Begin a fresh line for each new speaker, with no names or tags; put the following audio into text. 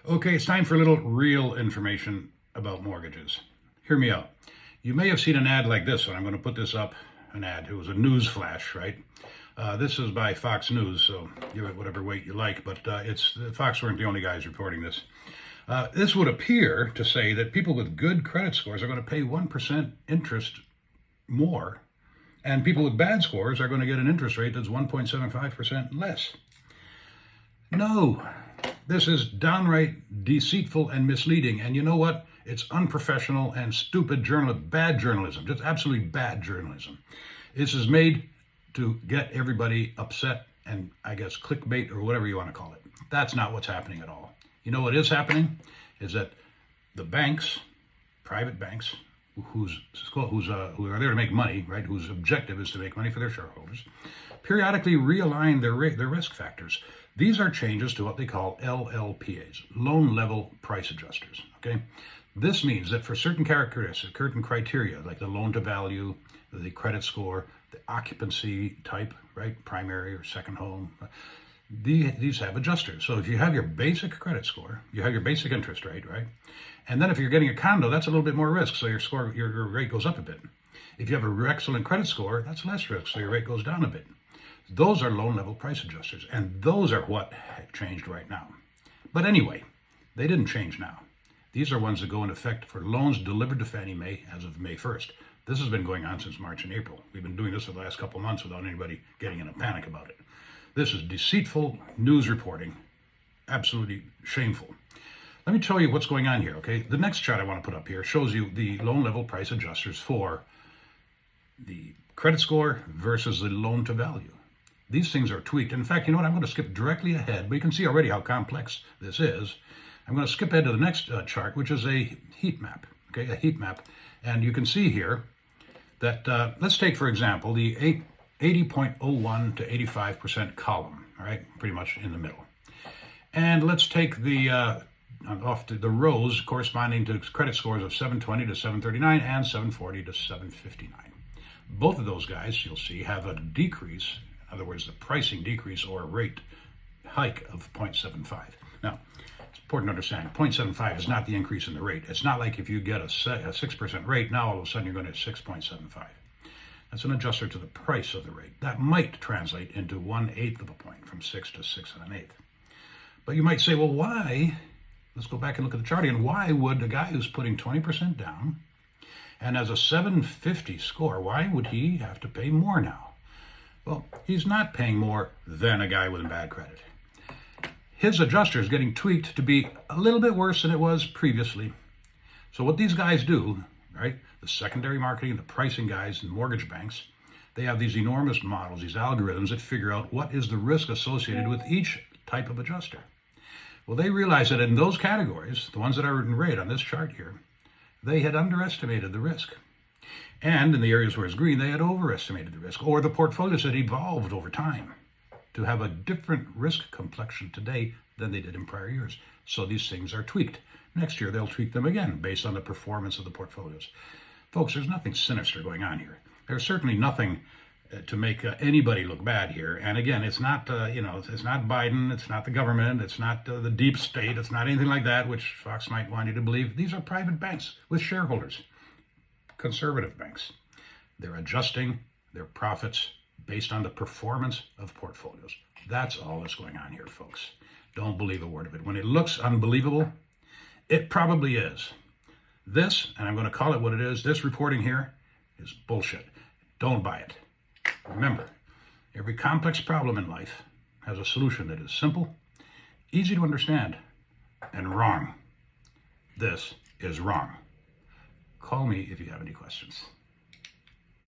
Okay, it's time for a little real information about mortgages. Hear me out. You may have seen an ad like this one. I'm going to put this up, an ad. It was a news flash, right? This is by Fox News, so give it whatever weight you like, but Fox weren't the only guys reporting this. This would appear to say that people with good credit scores are going to pay 1% interest more, and people with bad scores are going to get an interest rate that's 1.75% less. No, this is downright deceitful and misleading. And you know what? It's unprofessional and stupid journalism, bad journalism, just absolutely bad journalism. This is made to get everybody upset and, I guess, clickbait or whatever you want to call it. That's not what's happening at all. You know what is happening is that the banks, private banks, who are there to make money, right? Whose objective is to make money for their shareholders, periodically realign their risk factors. These are changes to what they call LLPAs, loan level price adjusters. Okay, this means that for certain characteristics, certain criteria like the loan to value, the credit score, the occupancy type, right, primary or second home, these have adjusters. So if you have your basic credit score, you have your basic interest rate, right? And then if you're getting a condo, that's a little bit more risk, so your rate goes up a bit. If you have an excellent credit score, that's less risk, so your rate goes down a bit. Those are loan level price adjusters, and those are what changed right now. But anyway, they didn't change now. These are ones that go into effect for loans delivered to Fannie Mae as of May 1st. This has been going on since March and April. We've been doing this for the last couple of months without anybody getting in a panic about it. This is deceitful news reporting, absolutely shameful. Let me tell you what's going on here, okay? The next chart I want to put up here shows you the loan level price adjusters for the credit score versus the loan to value. These things are tweaked. In fact, you know what? I'm going to skip directly ahead, but you can see already how complex this is. I'm going to skip ahead to the next chart, which is a heat map, okay? A heat map. And you can see here that, let's take, for example, the 80.01 to 85% column, all right? Pretty much in the middle. And let's take the the rows corresponding to credit scores of 720 to 739 and 740 to 759. Both of those guys, you'll see, have a decrease. In other words, the pricing decrease or rate hike of 0.75. Now, it's important to understand, 0.75 is not the increase in the rate. It's not like if you get a 6% rate, now all of a sudden you're going to 6.75. That's an adjuster to the price of the rate. That might translate into 1/8 of a point, from 6 to 6 1/8. But you might say, well, why? Let's go back and look at the chart again. Why would a guy who's putting 20% down and has a 750 score, why would he have to pay more now? Well, he's not paying more than a guy with bad credit. His adjuster is getting tweaked to be a little bit worse than it was previously. So what these guys do, right, the secondary marketing, the pricing guys, and mortgage banks, they have these enormous models, these algorithms that figure out what is the risk associated with each type of adjuster. Well, they realized that in those categories, the ones that are in red on this chart here, they had underestimated the risk. And in the areas where it's green, they had overestimated the risk, or the portfolios had evolved over time to have a different risk complexion today than they did in prior years. So these things are tweaked. Next year, they'll tweak them again based on the performance of the portfolios. Folks, there's nothing sinister going on here. There's certainly nothing to make anybody look bad here. And again, it's not, it's not Biden, it's not the government, it's not the deep state, it's not anything like that, which Fox might want you to believe. These are private banks with shareholders. Conservative banks. They're adjusting their profits based on the performance of portfolios. That's all that's going on here, folks. Don't believe a word of it. When it looks unbelievable, it probably is. This, and I'm going to call it what it is, this reporting here is bullshit. Don't buy it. Remember, every complex problem in life has a solution that is simple, easy to understand, and wrong. This is wrong. Call me if you have any questions.